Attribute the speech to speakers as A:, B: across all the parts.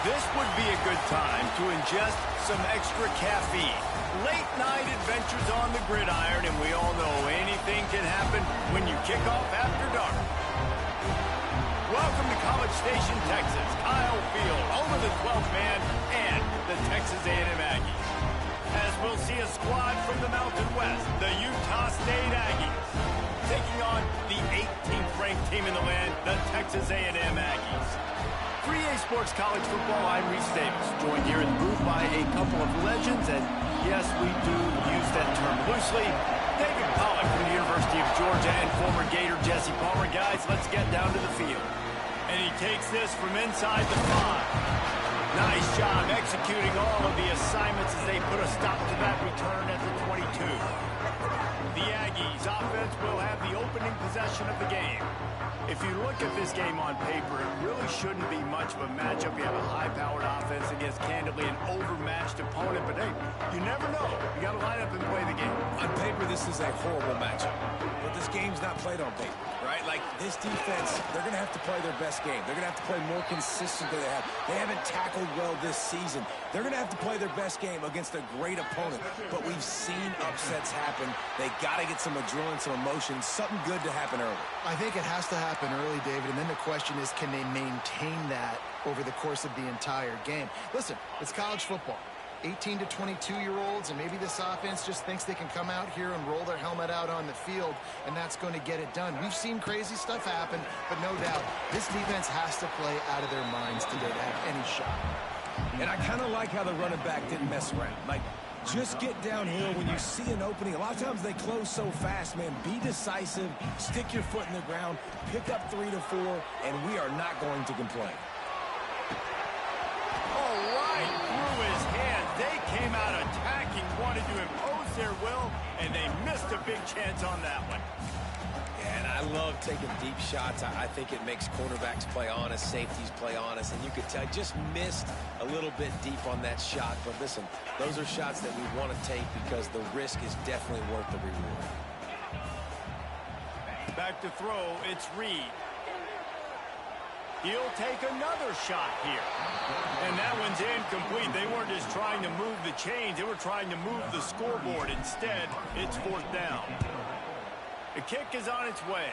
A: This would be a good time to ingest some extra caffeine. Late night adventures on the gridiron, and we all know anything can happen when you kick off after dark. Welcome to College Station, Texas. Kyle Field, home of the 12th man and the Texas A&M Aggies. As we'll see a squad from the Mountain West, the Utah State Aggies, taking on the 18th ranked team in the land, the Texas A&M Aggies. 3A Sports College Football, I'm Reese Davis, joined here in the booth by a couple of legends, and yes, we do use that term loosely. David Pollack from the University of Georgia and former Gator Jesse Palmer. Guys, let's get down to the field. And he takes this from inside the 5. Nice job executing all of the assignments as they put a stop to that return at the 22. The Aggies offense will have the opening possession of the game. If you look at this game on paper, it really shouldn't be much of a matchup. You have a high-powered offense against, candidly, an overmatched opponent. But, hey, you never know. You got to line up and play the game.
B: On paper, this is a horrible matchup. But this game's not played on paper, right? Like, this defense, they're going to have to play their best game. They're going to have to play more consistent than they have. They haven't tackled well this season. They're going to have to play their best game against a great opponent. But we've seen upsets happen. They got to get some adrenaline, some emotion, something good to happen early.
C: I think it has to happen early, David, and then the question is, can they maintain that over the course of the entire game? Listen, it's college football. 18 to 22-year-olds, and maybe this offense just thinks they can come out here and roll their helmet out on the field, and that's going to get it done. We've seen crazy stuff happen, but no doubt, this defense has to play out of their minds today to have any shot.
B: And I kind of like how the running back didn't mess around. Like, just get downhill when you see an opening. A lot of times they close so fast, man. Be decisive, stick your foot in the ground, pick up 3 to 4, and we are not going to complain.
A: All right, through his hands. They came out attacking, wanted to impose their will, and they missed a big chance on that one.
B: And I love taking deep shots. I think it makes quarterbacks play honest, safeties play honest, and you could tell I just missed a little bit deep on that shot. But listen, those are shots that we want to take because the risk is definitely worth the reward.
A: Back to throw, it's Reed. He'll take another shot here. And that one's incomplete. They weren't just trying to move the chains, they were trying to move the scoreboard. Instead, it's 4th down. The kick is on its way.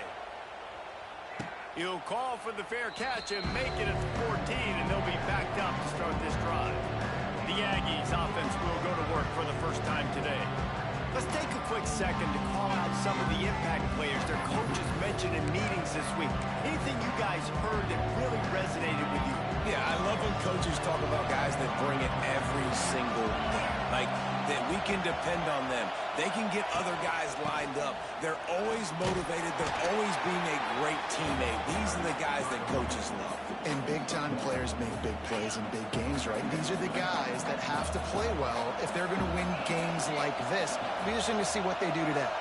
A: He'll call for the fair catch and make it at the 14, and they'll be backed up to start this drive. The Aggies offense will go to work for the first time today. Let's take a quick second to call out some of the impact players their coaches mentioned in meetings this week. Anything you guys heard that really resonated with you?
B: Yeah, I love when coaches talk about guys that bring it every single day. Like, that we can depend on them. They can get other guys lined up. They're always motivated. They're always being a great teammate. These are the guys that coaches love.
C: And big-time players make big plays in big games, right? These are the guys that have to play well if they're going to win games like this. It'll be interesting to see what they do today.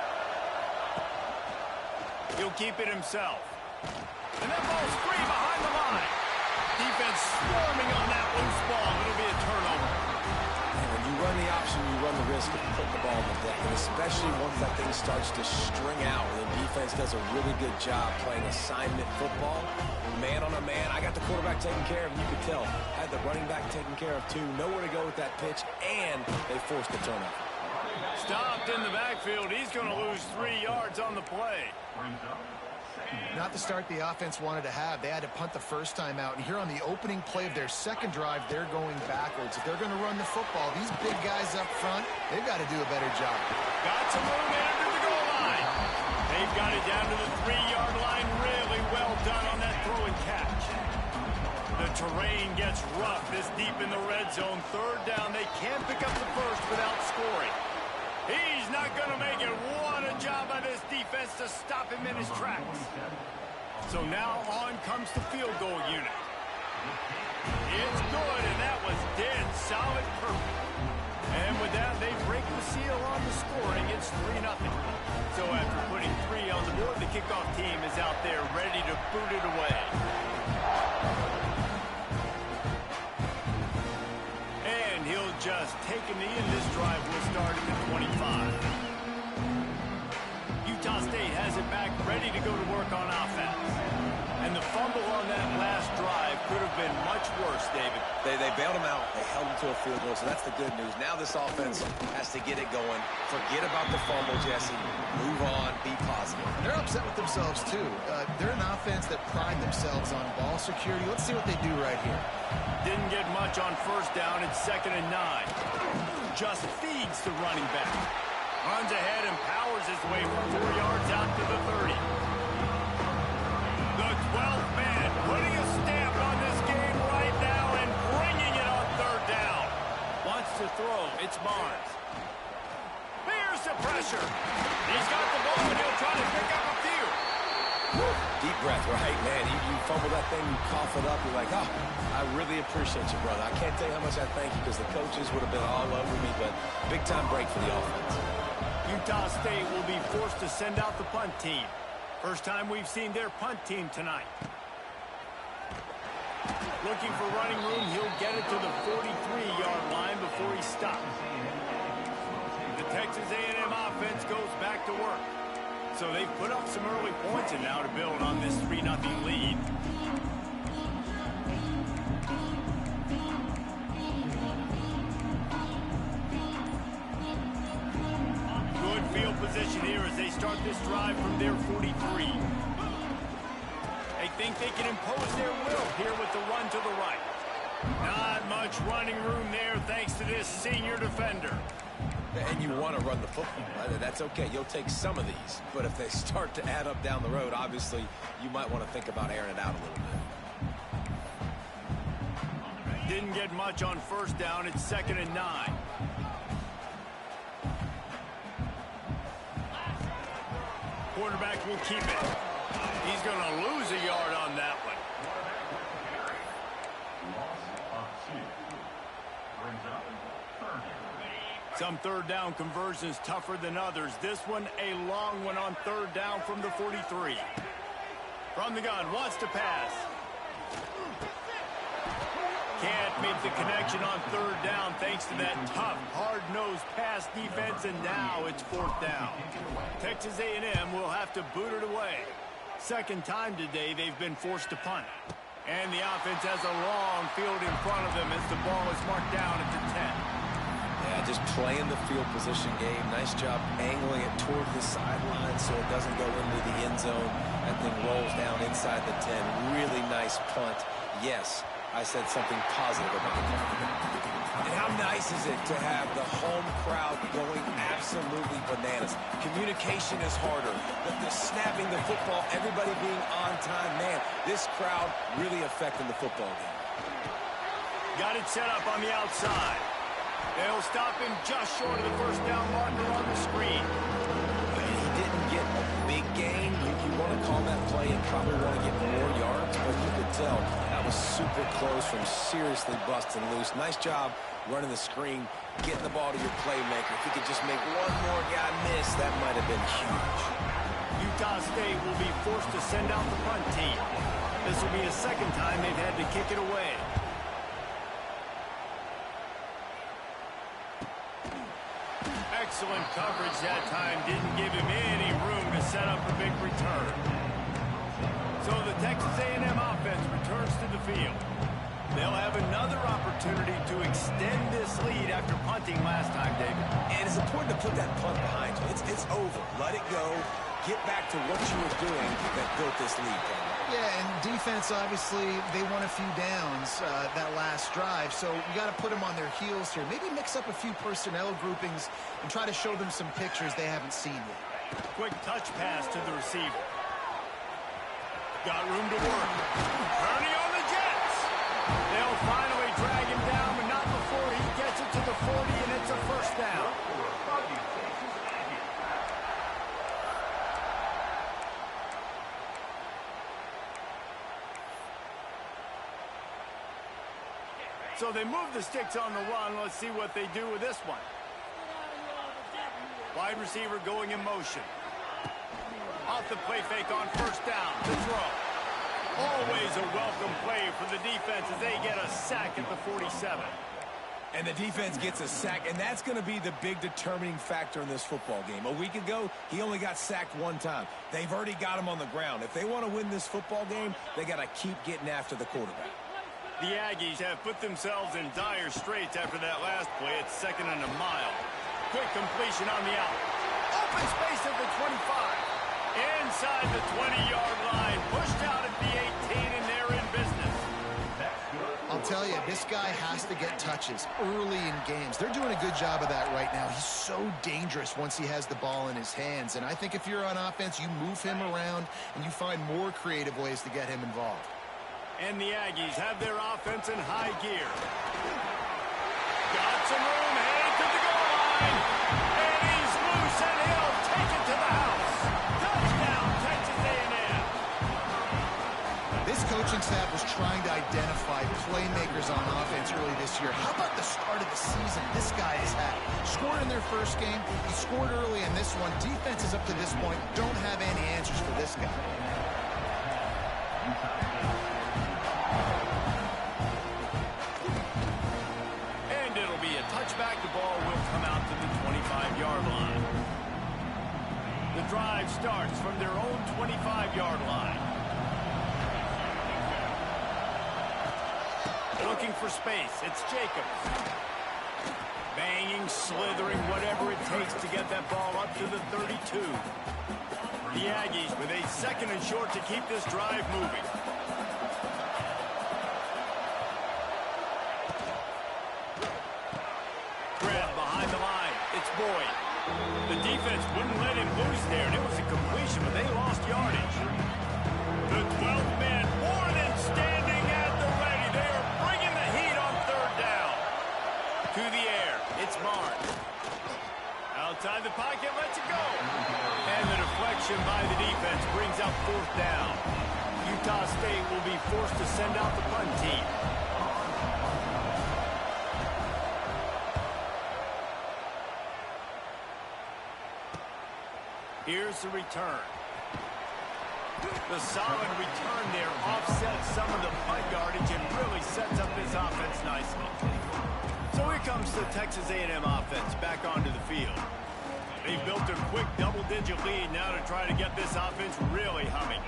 A: He'll keep it himself. And that ball's free behind the line. Defense swarming on that loose ball. It'll be a turnover.
B: And when you run the option, you run the risk of putting the ball in the deck. And especially once that thing starts to string out, the defense does a really good job playing assignment football. Man on a man. I got the quarterback taken care of. You could tell. Had the running back taken care of, too. Nowhere to go with that pitch, and they forced the turnover.
A: Stopped in the backfield. He's going to lose 3 yards on the play.
C: Not the start the offense wanted to have. They had to punt the first time out. And here on the opening play of their second drive, they're going backwards. If they're going to run the football, these big guys up front, they've got to do a better job.
A: Got some room under the goal line. They've got it down to the 3-yard line. Really well done on that throw and catch. The terrain gets rough this deep in the red zone. 3rd down. They can't pick up the first without scoring. He's not going to make it. What a job by this defense to stop him in his tracks. So now on comes the field goal unit. It's good, and that was dead solid perfect. And with that, they break the seal on the scoring. It's 3-0. So after putting 3 on the board, the kickoff team is out there ready to boot it away. And he'll just take a knee, and this drive will start at the 25. Utah State has it back, ready to go to work on offense. And the fumble on that last drive could have been much worse, David.
B: They bailed him out. They held him to a field goal, so that's the good news. Now this offense has to get it going. Forget about the fumble, Jesse. Move on. Be positive.
C: And they're upset with themselves, too. They're an offense that pride themselves on ball security. Let's see what they do right here.
A: Didn't get much on first down. It's 2nd and 9. Just feeds the running back. Runs ahead and powers his way for 4 yards out to the 30. The 12th man putting a stamp on this game right now and bringing it on 3rd down. Wants to throw. It's Barnes. Here's the pressure. He's got the ball and he'll try to pick up a few.
B: Deep breath, right, man. You fumble that thing, you cough it up, you're like, oh, I really appreciate you, brother. I can't tell you how much I thank you because the coaches would have been all over me, but big-time break for the offense.
A: Utah State will be forced to send out the punt team. First time we've seen their punt team tonight. Looking for running room, he'll get it to the 43-yard line before he stops. The Texas A&M offense goes back to work. So they've put up some early points and now to build on this 3-0 lead. Good field position here as they start this drive from their 43. They think they can impose their will here with the run to the right. Not much running room there thanks to this senior defender.
B: And you want to run the football. That's okay. You'll take some of these. But if they start to add up down the road, obviously, you might want to think about airing it out a little bit.
A: Didn't get much on first down. It's 2nd and 9. Quarterback will keep it. He's going to lose a yard on that one. Some 3rd down conversions tougher than others. This one a long one on 3rd down from the 43. From the gun, wants to pass. Can't make the connection on 3rd down thanks to that tough, hard-nosed pass defense, and now it's 4th down. Texas A&M will have to boot it away. Second time today they've been forced to punt. And the offense has a long field in front of them as the ball is marked down at the 10.
B: Yeah, just playing the field position game. Nice job angling it toward the sideline so it doesn't go into the end zone. That thing rolls down inside the 10. Really nice punt. Yes, I said something positive about the punt. And how nice is it to have the home crowd going absolutely bananas? Communication is harder. The snapping the football, everybody being on time. Man, this crowd really affecting the football game.
A: Got it set up on the outside. They'll stop him just short of the first down marker on the screen.
B: He didn't get a big gain. You want to call that play and probably want to get more yards, but you could tell that was super close from seriously busting loose. Nice job running the screen, getting the ball to your playmaker. If he could just make one more guy miss, that might have been huge.
A: Utah State will be forced to send out the punt team. This will be the 2nd time they've had to kick it away. Excellent coverage that time. Didn't give him any room to set up a big return. So the Texas A&M offense returns to the field. They'll have another opportunity to extend this lead after punting last time, David.
B: And it's important to put that punt behind you. It's over. Let it go. Get back to what you were doing that built this lead.
C: Yeah, and defense, obviously, they won a few downs that last drive, so you got to put them on their heels here. Maybe mix up a few personnel groupings and try to show them some pictures they haven't seen yet.
A: Quick touch pass to the receiver. Got room to work. Turning on the Jets. They'll finally drag him down, but not before he gets it to the 40, and it's a first down. So they move the sticks on the run. Let's see what they do with this one. Wide receiver going in motion. Off the play fake on first down. The throw. Always a welcome play for the defense as they get a sack at the 47.
B: And the defense gets a sack, and that's going to be the big determining factor in this football game. A week ago, he only got sacked one time. They've already got him on the ground. If they want to win this football game, they got to keep getting after the quarterback.
A: The Aggies have put themselves in dire straits after that last play. It's 2nd and a mile. Quick completion on the out. Open space at the 25. Inside the 20-yard line. Pushed out at the 18, and they're in business.
C: I'll tell you, this guy has to get touches early in games. They're doing a good job of that right now. He's so dangerous once he has the ball in his hands. And I think if you're on offense, you move him around and you find more creative ways to get him involved.
A: And the Aggies have their offense in high gear. Got some room, headed to the goal line. And he's loose, and he'll take it to the house. Touchdown, Texas A&M.
C: This coaching staff was trying to identify playmakers on offense early this year. How about the start of the season this guy has had? Scored in their first game. He scored early in this one. Defenses up to this point don't have any answers for this guy.
A: And it'll be a touchback. The ball will come out to the 25-yard line. The drive starts from their own 25-yard line. Looking for space. It's Jacobs. Banging, slithering, whatever it takes to get that ball up to the 32. The Aggies with a 2nd and short to keep this drive moving. Grab behind the line. It's Boyd. The defense wouldn't let him loose there, and it was a completion, but they lost yardage. The 12th man, Warden, standing at the ready. They are bringing the heat on 3rd down. To the air, it's Barnes. Outside the pocket, lets it go. And the deflection by the defense brings out 4th down. Utah State will be forced to send out the punt team. Here's the return. The solid return there offsets some of the punt yardage and really sets up this offense nicely. So here comes the Texas A&M offense back onto the field. They've built a quick double-digit lead now to try to get this offense really humming.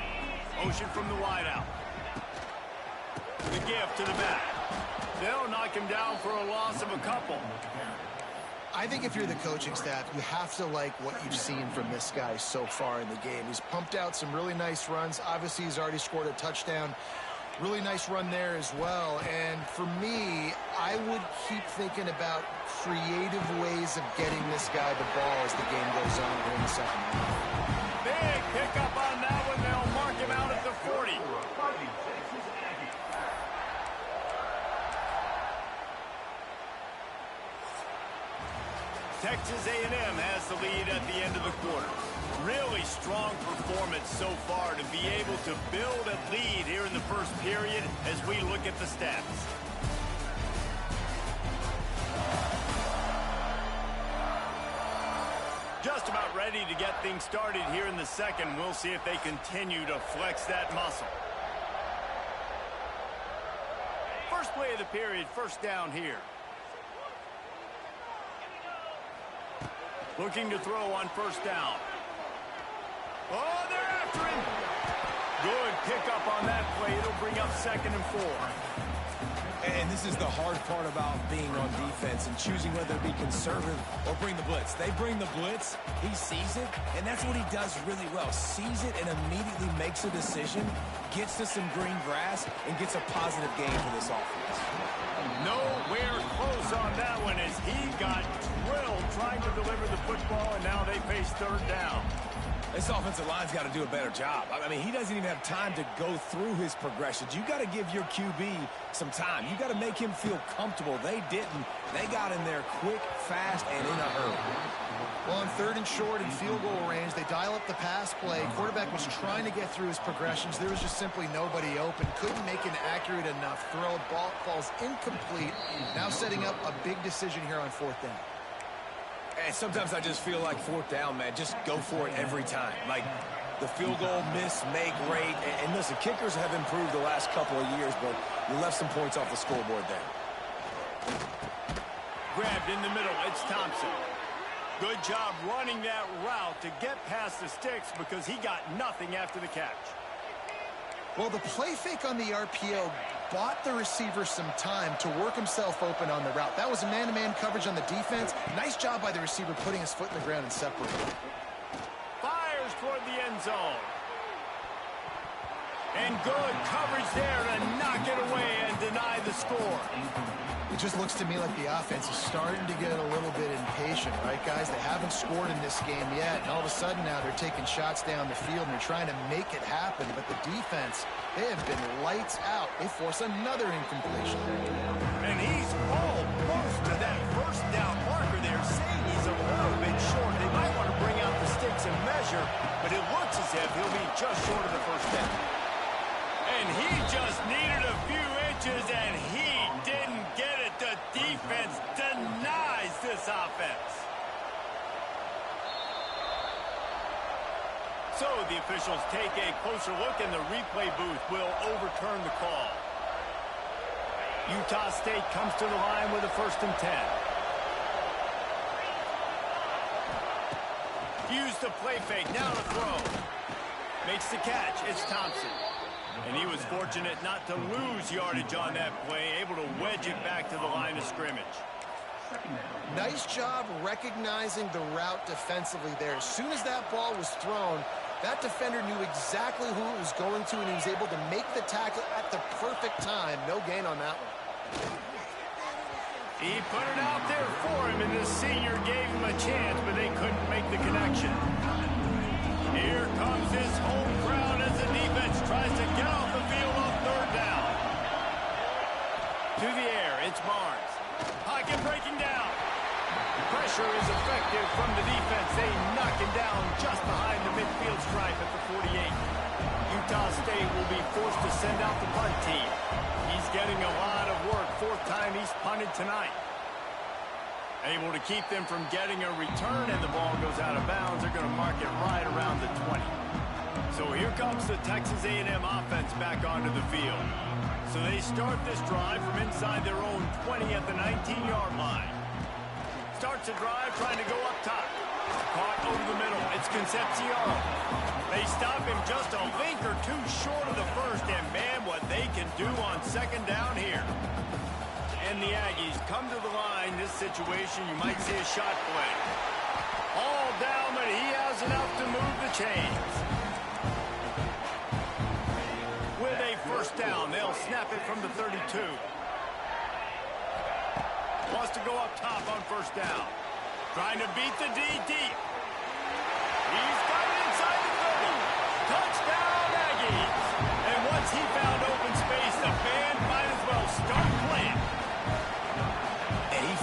A: Motion from the wideout. The gift to the back. They'll knock him down for a loss of a couple.
C: I think if you're the coaching staff, you have to like what you've seen from this guy so far in the game. He's pumped out some really nice runs. Obviously, he's already scored a touchdown. Really nice run there as well. And for me, I would keep thinking about creative ways of getting this guy the ball as the game goes on here in the second half.
A: Big pickup on that one. They'll mark him out at the 40. Texas A&M has the lead at the end of the quarter. Really strong performance so far to be able to build a lead here in the first period as we look at the stats. Just about ready to get things started here in the second. We'll see if they continue to flex that muscle. First play of the period, 1st down here. Looking to throw on 1st down. Oh, they're after him. Good pickup on that play. It'll bring up 2nd and 4.
B: And this is the hard part about being on defense and choosing whether to be conservative or bring the blitz. They bring the blitz, he sees it, and that's what he does really well. Sees it and immediately makes a decision, gets to some green grass, and gets a positive gain for this offense.
A: Nowhere close on that one as he got drilled trying to deliver the football, and now they face 3rd down.
B: This offensive line's got to do a better job. I mean, he doesn't even have time to go through his progressions. You got to give your QB some time. You got to make him feel comfortable. They didn't. They got in there quick, fast, and in a hurry.
C: Well, on 3rd and short and field goal range, they dial up the pass play. Quarterback was trying to get through his progressions. There was just simply nobody open. Couldn't make an accurate enough throw. Ball falls incomplete. Now setting up a big decision here on 4th down.
B: And sometimes I just feel like 4th down, man, just go for it every time. Like the field goal miss, make rate. And listen, kickers have improved the last couple of years, but you left some points off the scoreboard there.
A: Grabbed in the middle, it's Thompson. Good job running that route to get past the sticks because he got nothing after the catch.
C: Well, the play fake on the RPO bought the receiver some time to work himself open on the route. That was a man-to-man coverage on the defense. Nice job by the receiver putting his foot in the ground and separating.
A: Fires toward the end zone. And good coverage there to knock it away and deny the score.
C: It just looks to me like the offense is starting to get a little bit impatient, right, guys? They haven't scored in this game yet, and all of a sudden now they're taking shots down the field and they're trying to make it happen. But the defense, they have been lights out. They force another incompletion.
A: And he's almost to that first down marker there, saying he's a little bit short. They might want to bring out the sticks and measure, but it looks as if he'll be just short of the first down. And he just needed a few inches, and he didn't get it. The defense denies this offense. So the officials take a closer look, and the replay booth will overturn the call. Utah State comes to the line with a 1st and 10. Use the play fake, now to throw. Makes the catch, it's Thompson. And he was fortunate not to lose yardage on that play, able to wedge it back to the line of scrimmage.
C: Nice job recognizing the route defensively there. As soon as that ball was thrown, that defender knew exactly who it was going to, and he was able to make the tackle at the perfect time. No gain on that one.
A: He put it out there for him, and the senior gave him a chance, but they couldn't make the connection. Here comes his home crowd as the defense tries to get off the field on 3rd down. To the air, it's Barnes. Pocket breaking down. Pressure is effective from the defense. They knock him down just behind the midfield stripe at the 48. Utah State will be forced to send out the punt team. He's getting a lot of work. 4th time he's punted tonight. Able to keep them from getting a return, and the ball goes out of bounds. They're going to mark it right around the 20. So here comes the Texas A&M offense back onto the field. So they start this drive from inside their own 20 at the 19-yard line. Starts a drive trying to go up top. Caught over the middle. It's Concepcion. They stop him just a link or two short of the first, and man, what they can do on 2nd down here. And the Aggies come to the line. This situation, you might see a shot play. All down, but he has enough to move the chains. With a 1st down, they'll snap it from the 32. Wants to go up top on 1st down. Trying to beat the D deep. He's got it inside the 30. Touchdown, Aggies. And once he found open space, the band might as well start playing.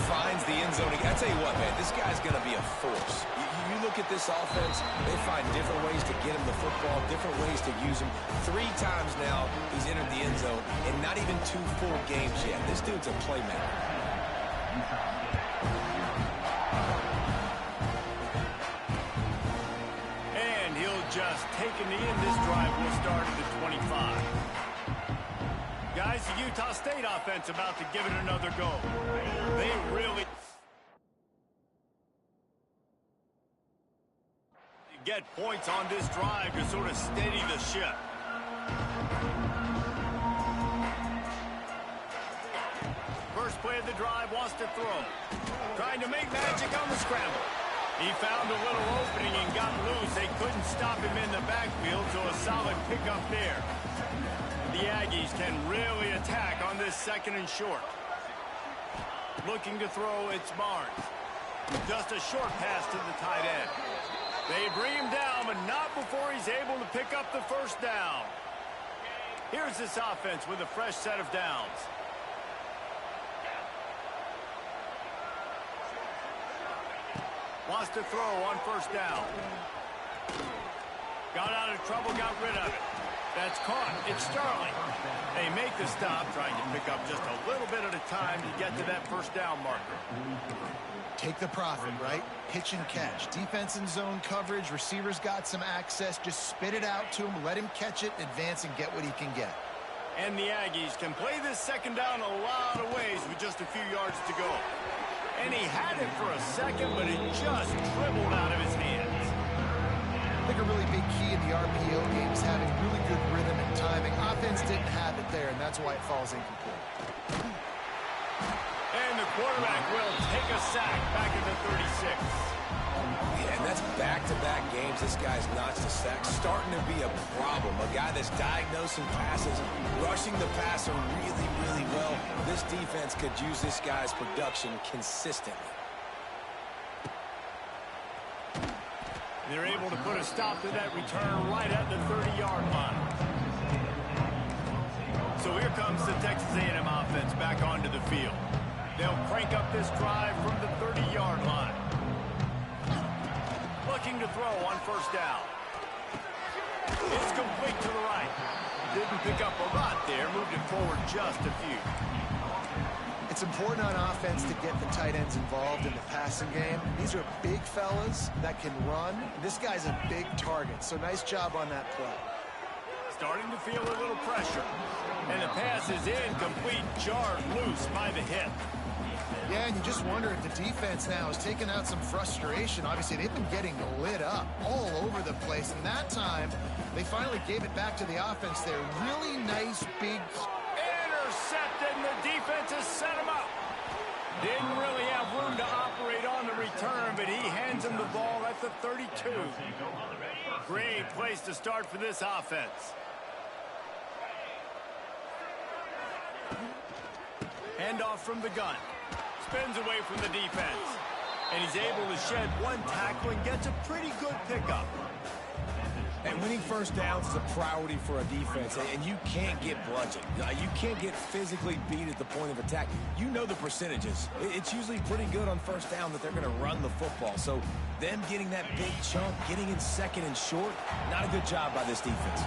B: Finds the end zone. I tell you what, man, this guy's going to be a force. You look at this offense, they find different ways to get him the football, different ways to use him. 3 times now he's entered the end zone, and not even 2 full games yet. This dude's a playmaker.
A: And he'll just take a knee, and this drive will start at the 25. Guys, the Utah State offense about to give it another go. They really get points on this drive to sort of steady the ship. First play of the drive, wants to throw. Trying to make magic on the scramble. He found a little opening and got loose. They couldn't stop him in the backfield, so a solid pickup there. The Aggies can really attack on this 2nd and short. Looking to throw, it's Barnes. Just a short pass to the tight end. They bring him down, but not before he's able to pick up the 1st down. Here's this offense with a fresh set of downs. Wants to throw on 1st down. Got out of trouble, got rid of it. That's caught. It's Sterling. They make the stop, trying to pick up just a little bit at a time to get to that 1st down marker.
C: Take the profit, right? Pitch and catch. Defense in zone coverage. Receivers got some access. Just spit it out to him. Let him catch it, advance, and get what he can get.
A: And the Aggies can play this 2nd down a lot of ways with just a few yards to go. And he had it for a second, but it just dribbled out of his hands.
C: I think a really big key in the RPO game is having really good rhythm and timing. Offense didn't have it there, and that's why it falls incomplete.
A: And the quarterback will take a sack back at the 36.
B: Yeah, and that's back-to-back games this guy's notched a sack. Starting to be a problem. A guy that's diagnosing passes, rushing the passer really, really well. This defense could use this guy's production consistently.
A: They're able to put a stop to that return right at the 30-yard line. So here comes the Texas A&M offense back onto the field. They'll crank up this drive from the 30-yard line. Looking to throw on first down. It's complete to the right. Didn't pick up a lot there. Moved it forward just a few.
C: It's important on offense to get the tight ends involved in the passing game. These are big fellas that can run. This guy's a big target, so nice job on that play.
A: Starting to feel a little pressure. And the pass is incomplete, jarred loose by the hip.
C: Yeah, and you just wonder if the defense now is taking out some frustration. Obviously, they've been getting lit up all over the place, and that time, they finally gave it back to the offense there. Really nice, big...
A: Intercepted, and the defense has set him up. Didn't really have room to operate on the return, but he hands him the ball at the 32. Great place to start for this offense. Handoff from the gun. Spins away from the defense. And he's able to shed one tackle and gets a pretty good pickup.
B: And winning first downs is a priority for a defense, and you can't get bludgeoned. You can't get physically beat at the point of attack. You know the percentages. It's usually pretty good on first down that they're going to run the football. So them getting that big chunk, getting in second and short, not a good job by this defense.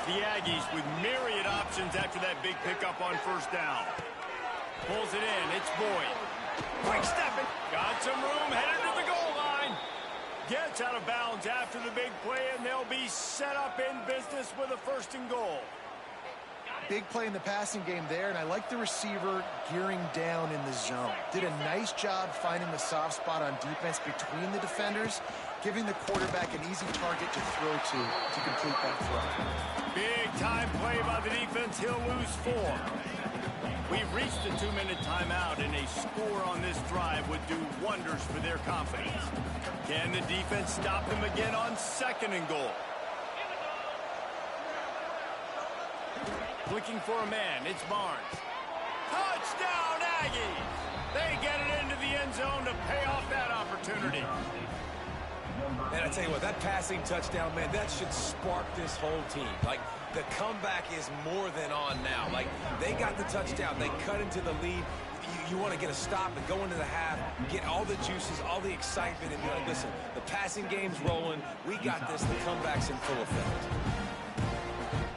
A: The Aggies with myriad options after that big pickup on first down. Pulls it in. It's Boyd. Quick stepping. Got some room. Headed to the goal line. Gets out of bounds after the big play, and they'll be set up in business with a first and goal.
C: Big play in the passing game there, and I like the receiver gearing down in the zone. Did a nice job finding the soft spot on defense between the defenders, giving the quarterback an easy target to throw to complete that throw.
A: Big time play by the defense. He'll lose 4. We've reached the 2-minute timeout, and a score on this drive would do wonders for their confidence. Can the defense stop them again on second and goal? Looking for a man. It's Barnes. Touchdown, Aggies! They get it into the end zone to pay off that opportunity.
B: And I tell you what, that passing touchdown, man, that should spark this whole team. Like, the comeback is more than on now. Like, they got the touchdown. They cut into the lead. You want to get a stop and go into the half, get all the juices, all the excitement, and be like, listen, the passing game's rolling. We got this. The comeback's in full effect.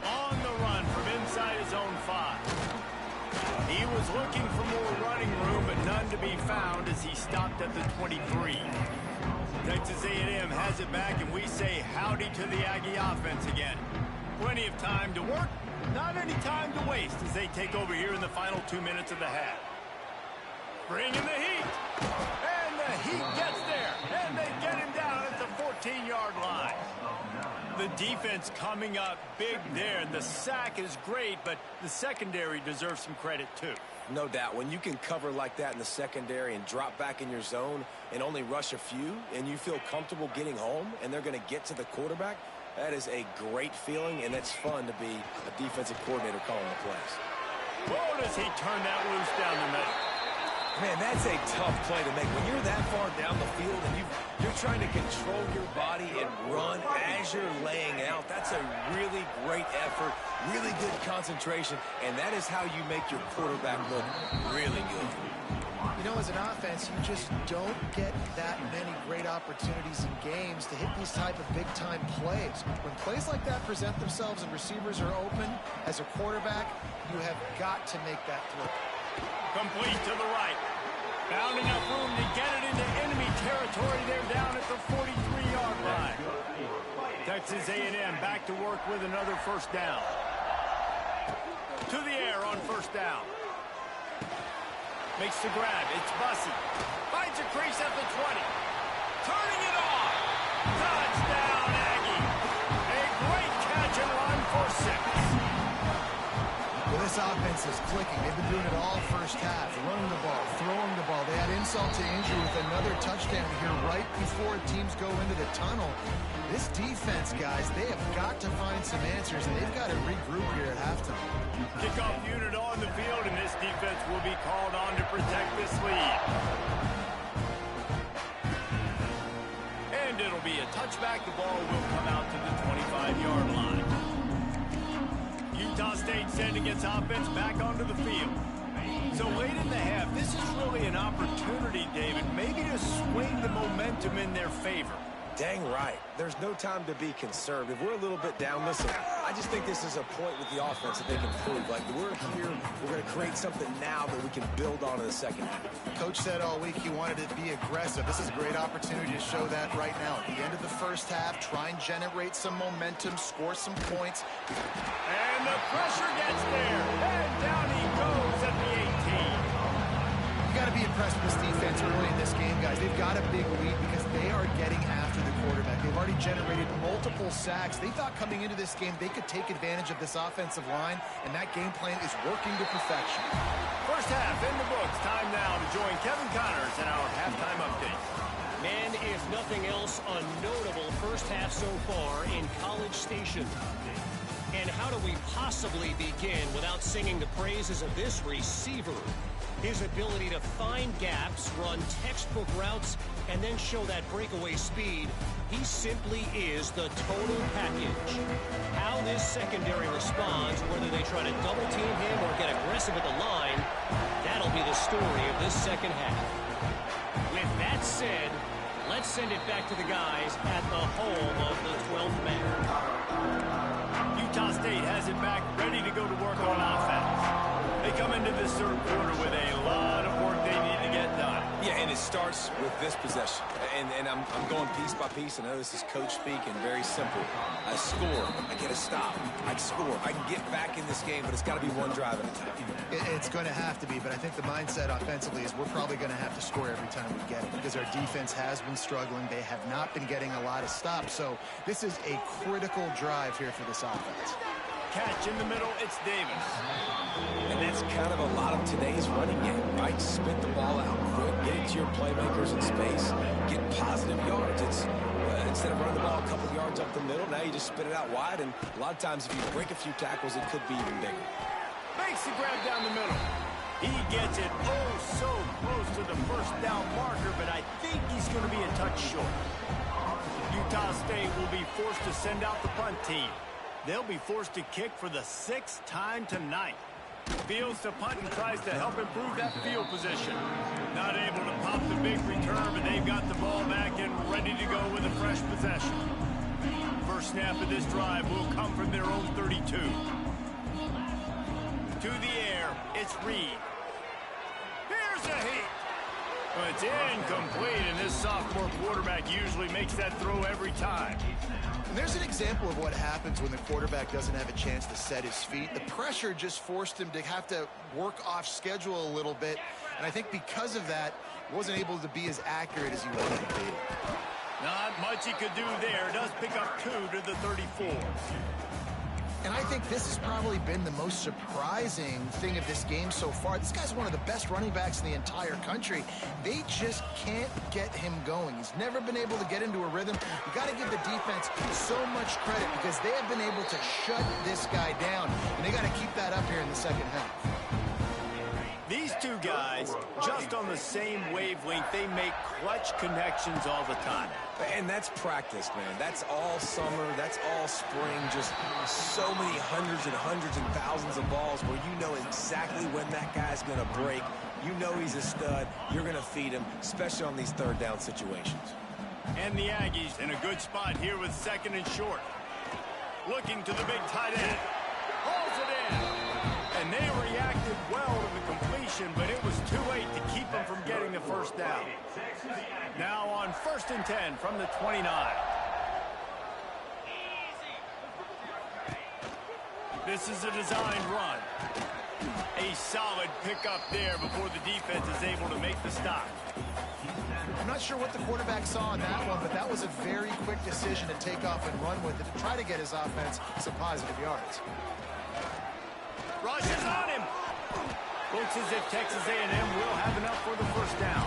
A: On the run from inside his own 5. He was looking for more running room, but none to be found as he stopped at the 23. Texas A&M has it back, and we say howdy to the Aggie offense again. Plenty of time to work, not any time to waste as they take over here in the final 2 minutes of the half. Bringing the heat, and the heat gets there, and they get him down at the 14-yard line. The defense coming up big there. The sack is great, but the secondary deserves some credit too.
B: No doubt. When you can cover like that in the secondary and drop back in your zone and only rush a few, and you feel comfortable getting home, and they're going to get to the quarterback, that is a great feeling, and it's fun to be a defensive coordinator calling the plays.
A: Whoa, does he turn that loose down the middle?
B: Man, that's a tough play to make. When you're that far down the field and you're trying to control your body and run as you're laying out, that's a really great effort, really good concentration, and that is how you make your quarterback look really good.
C: You know, as an offense, you just don't get that many great opportunities in games to hit these type of big-time plays. When plays like that present themselves and receivers are open, as a quarterback, you have got to make that throw.
A: Complete to the right. Found enough room to get it into enemy territory. They're down at the 43-yard line. Texas A&M back to work with another first down. To the air on first down. Makes the grab. It's Bussey. Finds a crease at the 20. Turning it on. Touchdown, Aggie.
C: This offense is clicking. They've been doing it all first half, running the ball, throwing the ball. They had insult to injury with another touchdown here right before teams go into the tunnel. This defense, guys, they have got to find some answers, and they've got to regroup here at halftime.
A: Kickoff unit on the field, and this defense will be called on to protect this lead. And it'll be a touchback. The ball will come out to the 25-yard line. Utah State sending its offense back onto the field. So late in the half, this is really an opportunity, David, maybe to swing the momentum in their favor.
B: Dang right. There's no time to be conservative. We're a little bit down. Listen, I just think this is a point with the offense that they can prove. Like, we're here, we're going to create something now that we can build on in the second half.
C: Coach said all week he wanted to be aggressive. This is a great opportunity to show that right now. At the end of the first half, try and generate some momentum, score some points.
A: And the pressure gets there. And down he goes at the 18.
C: You got to be impressed with this defense early in this game, guys. They've got a big lead because they are getting after the quarterback. They've already generated multiple sacks. They thought coming into this game they could take advantage of this offensive line, and that game plan is working to perfection.
A: First half in the books. Time now to join Kevin Connors in our halftime update.
D: Man, if nothing else, a notable first half so far in College Station. And how do we possibly begin without singing the praises of this receiver? His ability to find gaps, run textbook routes, and then show that breakaway speed. He simply is the total package. How this secondary responds, whether they try to double team him or get aggressive at the line, that'll be the story of this second half. With that said, let's send it back to the guys at the home of the 12th man.
A: Utah State has it back, ready to go to work on offense. They come into this third quarter with a lot of work they need to get done.
B: Yeah, and it starts with this possession. And I'm going piece by piece. I know this is coach speak and very simple. I score. I get a stop. I score. I can get back in this game, but it's got to be one drive at a time.
C: It's going to have to be, but I think the mindset offensively is we're probably going to have to score every time we get it because our defense has been struggling. They have not been getting a lot of stops. So this is a critical drive here for this offense.
A: Catch in the middle, it's Davis.
B: And that's kind of a lot of today's running game, right? Spit the ball out quick, get it to your playmakers in space, get positive yards. It's instead of running the ball a couple yards up the middle, now you just spit it out wide, and a lot of times if you break a few tackles, it could be even bigger.
A: Makes the grab down the middle. He gets it so close to the first down marker, but I think he's going to be a touch short. Utah State will be forced to send out the punt team. They'll be forced to kick for the 6th time tonight. Fields to punt and tries to help improve that field position. Not able to pop the big return, but they've got the ball back and ready to go with a fresh possession. First snap of this drive will come from their own 32. To the air, it's Reed. Here's a heat. Well, it's incomplete, and this sophomore quarterback usually makes that throw every time.
C: And there's an example of what happens when the quarterback doesn't have a chance to set his feet. The pressure just forced him to have to work off schedule a little bit. And I think because of that, he wasn't able to be as accurate as he wanted to be.
A: Not much he could do there. Does pick up 2 to the 34.
C: And I think this has probably been the most surprising thing of this game so far. This guy's one of the best running backs in the entire country. They just can't get him going. He's never been able to get into a rhythm. You got to give the defense so much credit because they have been able to shut this guy down. And they got to keep that up here in the second half.
A: These two guys, just on the same wavelength, they make clutch connections all the time.
B: And that's practice, man. That's all summer. That's all spring. Just so many hundreds and hundreds and thousands of balls where you know exactly when that guy's going to break. You know he's a stud. You're going to feed him, especially on these third down situations.
A: And the Aggies in a good spot here with 2nd and short. Looking to the big tight end. Hauls it in. And they reacted well to the completion, but it was too late to keep them from getting the first down. Now on 1st and 10 from the 29. This is a designed run. A solid pickup there before the defense is able to make the stop.
C: I'm not sure what the quarterback saw on that one, but that was a very quick decision to take off and run with it to try to get his offense some positive yards.
A: Rushes on him. Looks as if Texas A&M will have enough for the first down.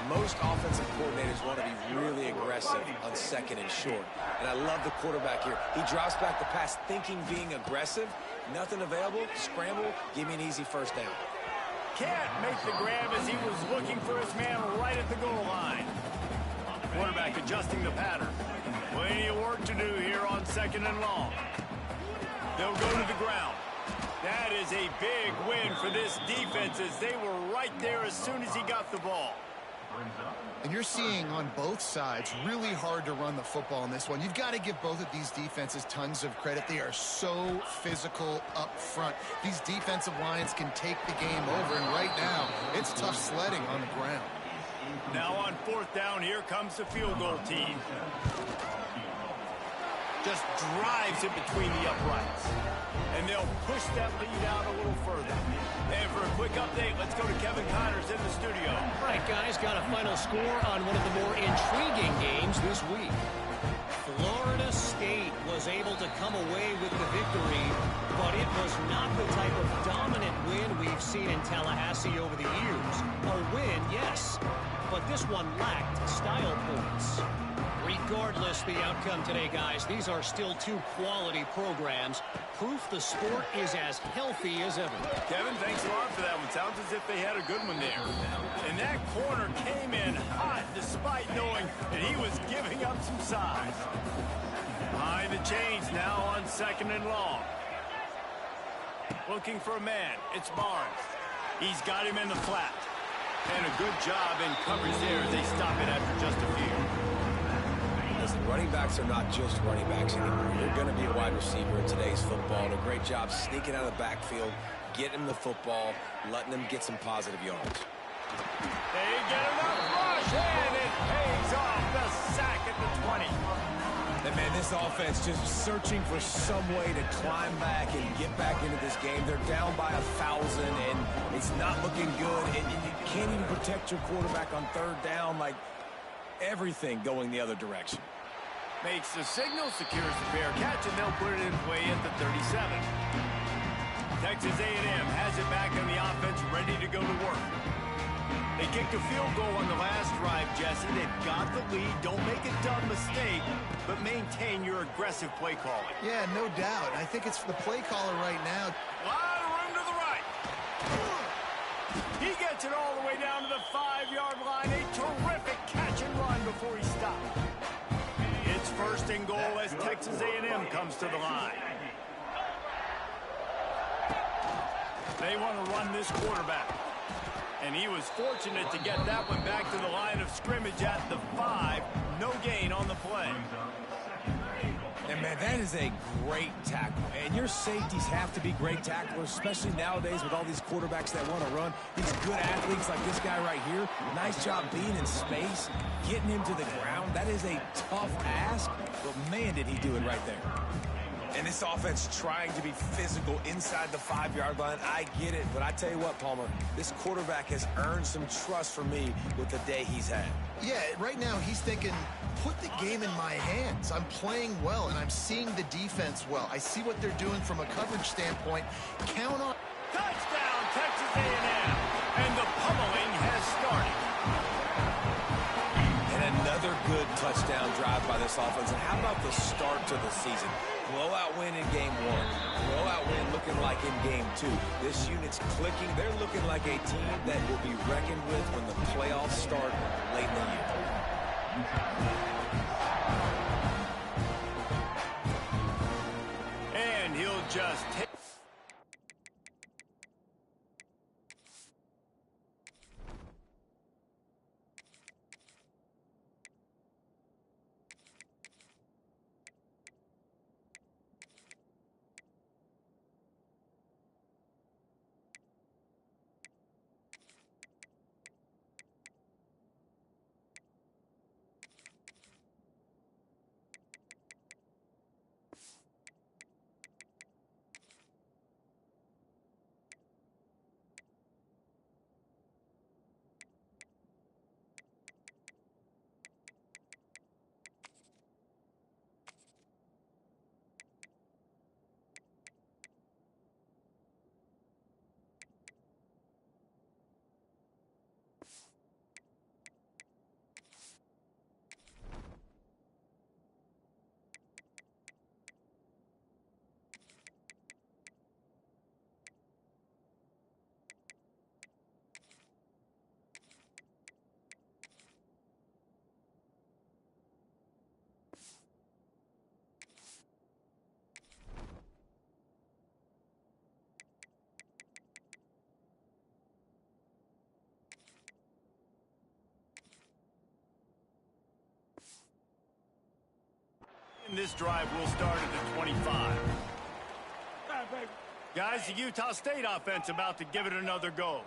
B: Most offensive coordinators want to be really aggressive on second and short. And I love the quarterback here. He drops back the pass thinking being aggressive. Nothing available. Scramble. Give me an easy first down.
A: Can't make the grab as he was looking for his man right at the goal line. Quarterback adjusting the pattern. Plenty of work to do here on second and long. They'll go to the ground. That is a big win for this defense as they were right there as soon as he got the ball.
C: And you're seeing on both sides really hard to run the football in this one. You've got to give both of these defenses tons of credit. They are so physical up front. These defensive lines can take the game over, and right now it's tough sledding on the ground.
A: Now on fourth down, here comes the field goal team. Just drives it between the uprights. And they'll push that lead out a little further. And for a quick update, let's go to Kevin Connors in the studio.
D: All right, guys, got a final score on one of the more intriguing games this week. Florida State was able to come away with the victory, but it was not the type of dominant win we've seen in Tallahassee over the years. A win, yes, but this one lacked style points. Regardless the outcome today, guys, these are still two quality programs. Proof the sport is as healthy as ever.
A: Kevin, thanks a lot for that one. Sounds as if they had a good one there. And that corner came in hot despite knowing that he was giving up some size. Behind the chains now on second and long. Looking for a man. It's Barnes. He's got him in the flat. And a good job in coverage there as they stop it after just a few.
B: Listen, running backs are not just running backs anymore. You're going to be a wide receiver in today's football. And a great job sneaking out of the backfield, getting him the football, letting them get some positive yards.
A: They get enough rush, and it pays off the sack at the 20.
B: And man, this offense just searching for some way to climb back and get back into this game. They're down by 1,000, and it's not looking good. And you can't even protect your quarterback on third down. Like, everything going the other direction.
A: Makes the signal, secures the fair catch, and they'll put it in play at the 37. Texas A&M has it back on the offense, ready to go to work. They kicked a field goal on the last drive, Jesse. They've got the lead. Don't make a dumb mistake, but maintain your aggressive play calling.
C: Yeah, no doubt. I think it's the play caller right now.
A: A lot of room to the right. He gets it all the way down to the 5-yard line. A terrific catch and run before he stopped. It's first and goal as Texas A&M comes to the line. They want to run this quarterback. And he was fortunate to get that one back to the line of scrimmage at the 5. No gain on the play.
B: And, man, that is a great tackle. And your safeties have to be great tacklers, especially nowadays with all these quarterbacks that want to run. These good athletes like this guy right here. Nice job being in space, getting him to the ground. That is a tough ask, but, man, did he do it right there. And this offense trying to be physical inside the 5-yard line. I get it, but I tell you what, Palmer, this quarterback has earned some trust from me with the day he's had.
C: Yeah, right now he's thinking, put the game in my hands. I'm playing well, and I'm seeing the defense well. I see what they're doing from a coverage standpoint. Count on...
A: Touchdown, Texas A&M. And the pummeling has started.
B: And another good touchdown drive by this offense. And how about the start to the season? Blowout win in game 1. Blowout win looking like in game 2. This unit's clicking. They're looking like a team that will be reckoned with when the playoffs start late in the year.
A: And he'll just take... and this drive will start at the 25. Guys, the Utah State offense about to give it another go.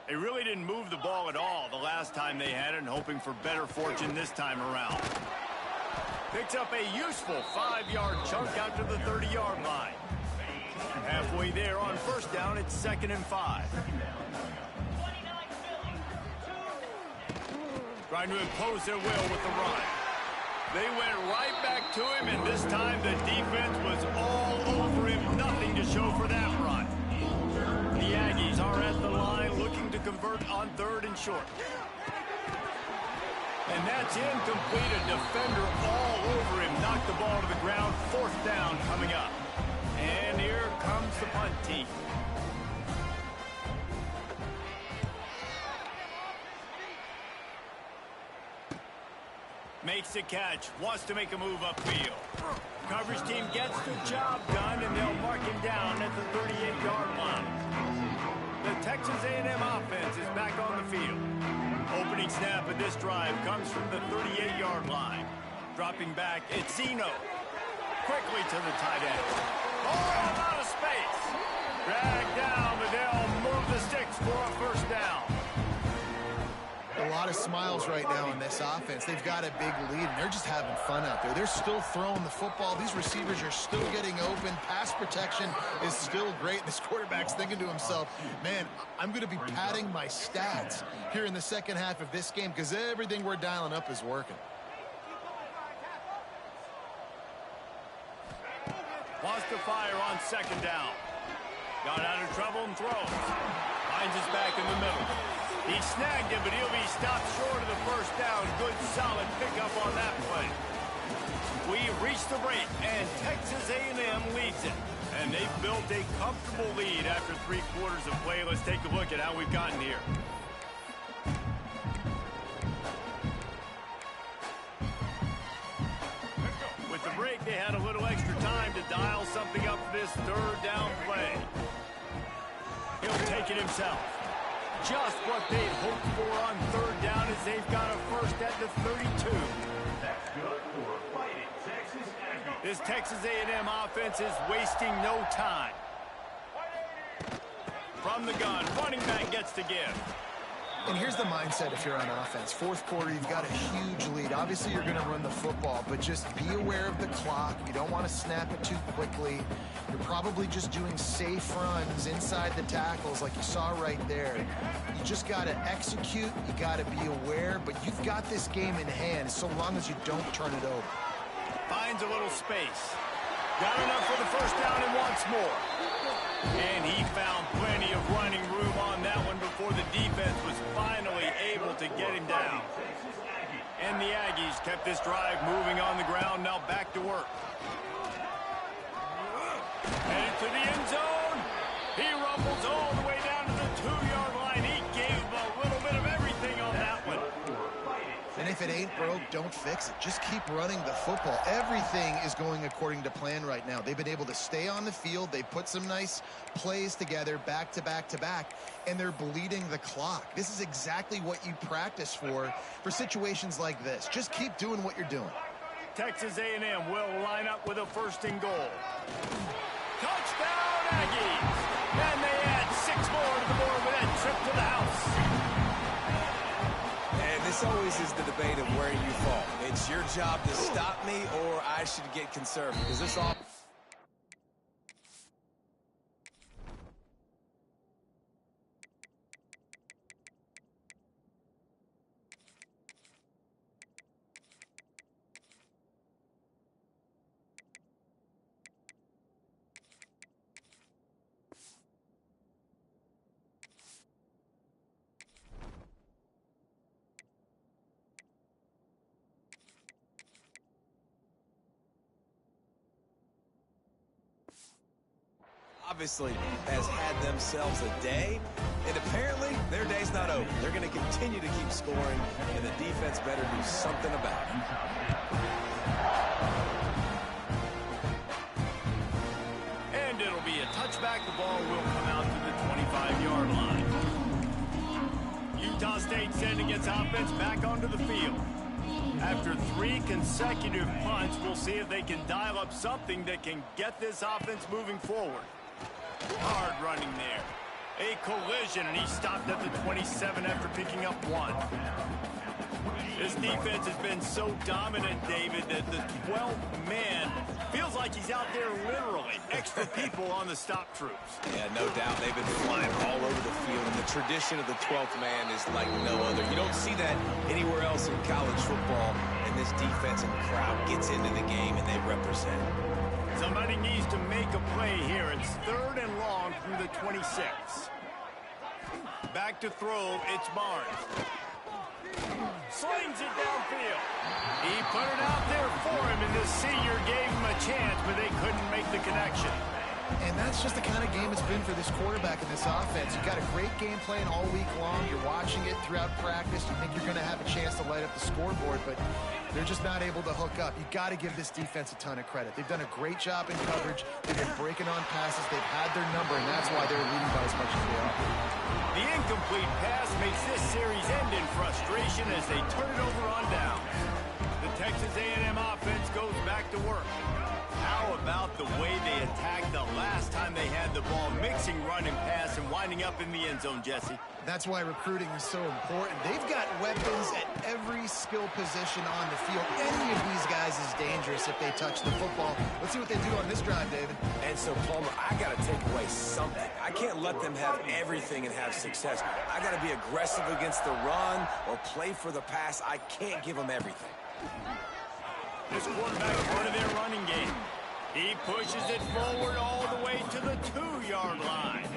A: They really didn't move the ball at all the last time they had it, and hoping for better fortune this time around. Picks up a useful 5-yard chunk out to the 30-yard line. Halfway there on first down, it's 2nd and 5. Trying to impose their will with the run. They went right back to him, and this time the defense was all over him. Nothing to show for that run. The Aggies are at the line looking to convert on 3rd and short. And that's incomplete. A defender all over him. Knocked the ball to the ground. 4th down coming up. And here comes the punt team. Makes the catch. Wants to make a move upfield. Coverage team gets the job done, and they'll mark him down at the 38-yard line. The Texas A&M offense is back on the field. Opening snap of this drive comes from the 38-yard line. Dropping back, it's Zeno. Quickly to the tight end. Oh, out of space. Dragged down, but they'll move the sticks for a first down.
C: A lot of smiles right now in this offense. They've got a big lead, and they're just having fun out there. They're still throwing the football. These receivers are still getting open. Pass protection is still great. This quarterback's thinking to himself, man, I'm going to be padding my stats here in the second half of this game because everything we're dialing up is working.
A: Wants to fire on 2nd down. Got out of trouble and throws. Finds his back in the middle. He snagged him, but he'll be stopped short of the first down. Good, solid pickup on that play. We reached the break, and Texas A&M leads it. And they've built a comfortable lead after 3 quarters of play. Let's take a look at how we've gotten here. With the break, they had a little extra time to dial something up for this 3rd down play. He'll take it himself. Just what they'd hoped for on 3rd down as they've got a first at the 32.
E: That's good for Fighting Texas Aggies.
A: This Texas A&M offense is wasting no time. From the gun, running back gets to give.
C: And here's the mindset if you're on offense. 4th quarter, you've got a huge lead. Obviously, you're going to run the football, but just be aware of the clock. You don't want to snap it too quickly. You're probably just doing safe runs inside the tackles like you saw right there. You just got to execute. You got to be aware, but you've got this game in hand so long as you don't turn it over.
A: Finds a little space. Got enough for the first down and wants more. And he found plenty of running room on that one before the defense was finally able to get him down. And the Aggies kept this drive moving on the ground, now back to work. Headed to the end zone. He rumbles all the way down to the 2-yard line. He gave a little bit of everything on that one.
C: And if it ain't broke, don't fix it. Just keep running the football. Everything is going according to plan right now. They've been able to stay on the field. They put some nice plays together back to back to back, and they're bleeding the clock. This is exactly what you practice for situations like this. Just keep doing what you're doing.
A: Texas A&M will line up with a 1st and goal. Touchdown, Aggies! And they add 6 more to the board with that trip to the house.
B: And this always is the debate of where you fall. It's your job to stop me, or I should get conservative. Because this all... obviously has had themselves a day, and apparently their day's not over. They're going to continue to keep scoring, and the defense better do something about it.
A: And it'll be a touchback. The ball will come out to the 25-yard line. Utah State sending its offense back onto the field. After 3 consecutive punts, we'll see if they can dial up something that can get this offense moving forward. Hard running there. A collision, and he stopped at the 27 after picking up 1. This defense has been so dominant, David, that the 12th man feels like he's out there literally. Extra people on the stop troops.
B: Yeah, no doubt. They've been flying all over the field, and the tradition of the 12th man is like no other. You don't see that anywhere else in college football, and this defense and crowd gets into the game, and they represent.
A: Somebody needs to make a play here. It's 3rd and long from the 26. Back to throw, it's Barnes. Slings it downfield. He put it out there for him, and the senior gave him a chance, but they couldn't make the connection.
C: And that's just the kind of game it's been for this quarterback in this offense. You've got a great game plan all week long. You're watching it throughout practice. You think you're going to have a chance to light up the scoreboard, but they're just not able to hook up. You've got to give this defense a ton of credit. They've done a great job in coverage. They've been breaking on passes. They've had their number, and that's why they're leading by as much as they are.
A: The incomplete pass makes this series end in frustration as they turn it over on downs. The Texas A&M offense goes back to work. How about the way they attacked the last time they had the ball, mixing run and pass and winding up in the end zone, Jesse?
C: That's why recruiting is so important. They've got weapons at every skill position on the field. Any of these guys is dangerous if they touch the football. Let's see what they do on this drive, David.
B: And so, Palmer, I got to take away something. I can't let them have everything and have success. I got to be aggressive against the run or play for the pass. I can't give them everything.
A: This quarterback is part of their running game. He pushes it forward all the way to the 2-yard line.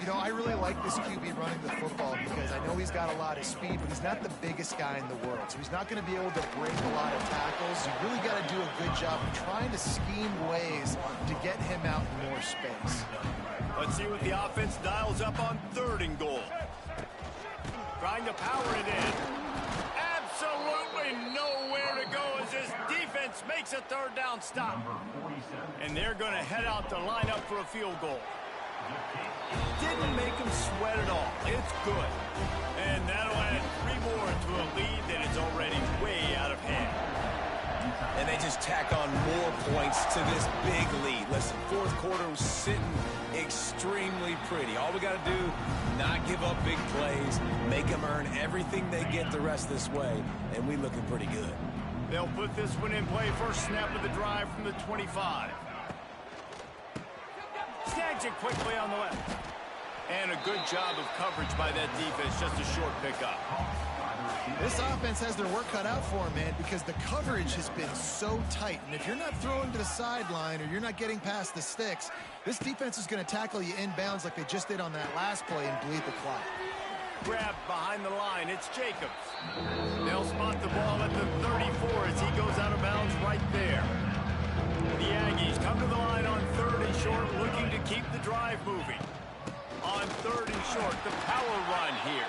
C: You know, I really like this QB running the football because I know he's got a lot of speed, but he's not the biggest guy in the world. So he's not going to be able to break a lot of tackles. You really got to do a good job of trying to scheme ways to get him out in more space.
A: Let's see what the offense dials up on 3rd and goal. Trying to power it in. Absolutely nowhere to go as this defense makes a 3rd down stop. And they're going to head out to line up for a field goal. Didn't make them sweat at all. It's good. And that'll add 3 more to a lead that is already way out of hand.
B: And they just tack on more points to this big lead. Listen, 4th quarter was sitting extremely pretty. All we got to do, not give up big plays, make them earn everything they get the rest this way, and we looking pretty good.
A: They'll put this one in play. First snap of the drive from the 25. Snags it quickly on the left. And a good job of coverage by that defense. Just a short pickup.
C: This offense has their work cut out for them, man, because the coverage has been so tight. And if you're not throwing to the sideline or you're not getting past the sticks, this defense is going to tackle you inbounds like they just did on that last play and bleed the clock.
A: Grabbed behind the line. It's Jacobs. They'll spot the ball at the 34 as he goes out of bounds right there. The Aggies come to the line on 3rd and short, looking to keep the drive moving. On 3rd and short, the power run here.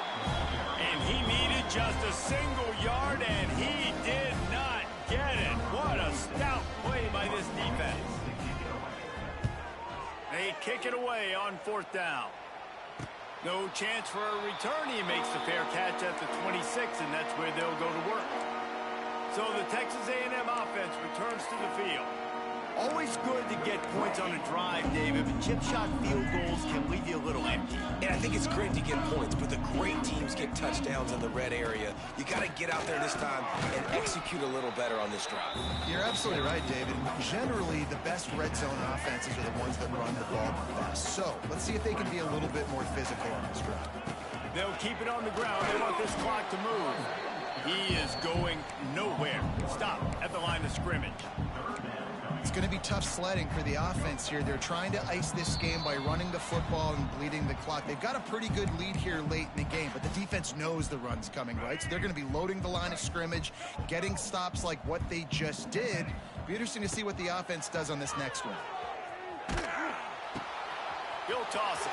A: And he needed just a single yard, and he did not get it. What a stout play by this defense. They kick it away on 4th down. No chance for a return. He makes the fair catch at the 26, and that's where they'll go to work. So the Texas A&M offense returns to the field. Always good to get points on a drive, David, but chip shot field goals can leave you a little empty.
B: And I think it's great to get points, but the great teams get touchdowns in the red area. You got to get out there this time and execute a little better on this drive.
C: You're absolutely right, David. Generally, the best red zone offenses are the ones that run the ball the best. So let's see if they can be a little bit more physical on this drive.
A: They'll keep it on the ground. They want this clock to move. He is going nowhere. Stop at the line of scrimmage.
C: It's going to be tough sledding for the offense here. They're trying to ice this game by running the football and bleeding the clock. They've got a pretty good lead here late in the game, but the defense knows the run's coming, right? So they're going to be loading the line of scrimmage, getting stops like what they just did. Be interesting to see what the offense does on this next one.
A: He'll toss it.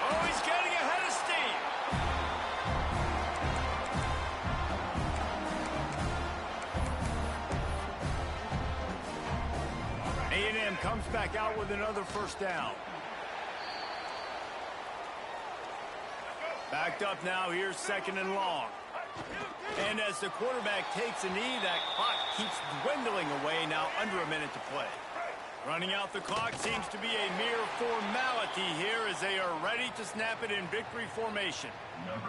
A: Oh, he's getting ahead of steam. A&M comes back out with another 1st down. Backed up now. Here's 2nd and long. And as the quarterback takes a knee, that clock keeps dwindling away, now under a minute to play. Running out the clock seems to be a mere formality here as they are ready to snap it in victory formation.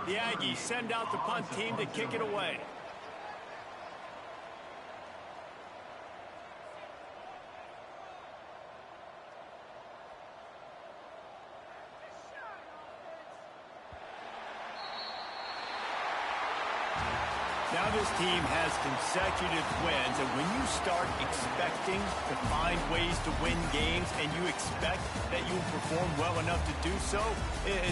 A: The Aggies send out the punt team to kick it away. Now this team has consecutive wins, and when you start expecting to find ways to win games and you expect that you will perform well enough to do so,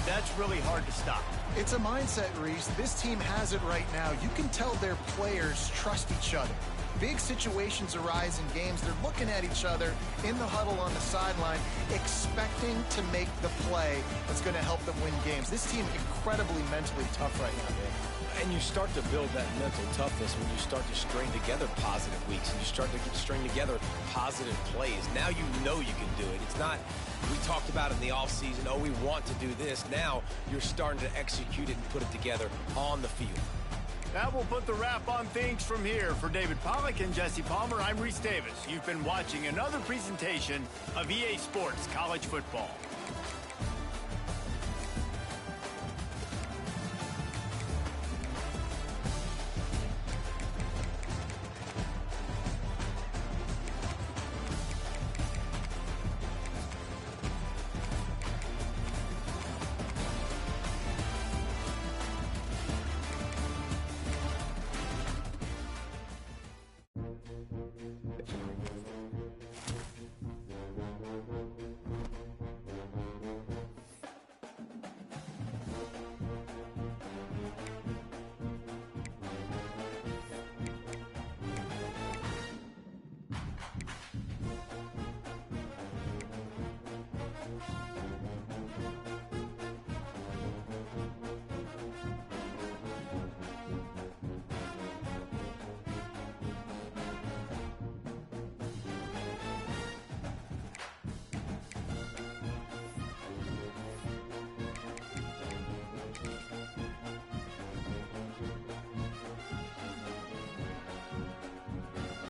A: that's really hard to stop.
C: It's a mindset, Reese. This team has it right now. You can tell their players trust each other. Big situations arise in games. They're looking at each other in the huddle on the sideline, expecting to make the play that's going to help them win games. This team incredibly mentally tough right now, Dave.
B: And you start to build that mental toughness when you start to string together positive weeks and you start to string together positive plays. Now you know you can do it. It's not, we talked about it in the offseason, oh, we want to do this. Now you're starting to execute it and put it together on the field.
A: That will put the wrap on things from here. For David Pollack and Jesse Palmer, I'm Reese Davis. You've been watching another presentation of EA Sports College Football.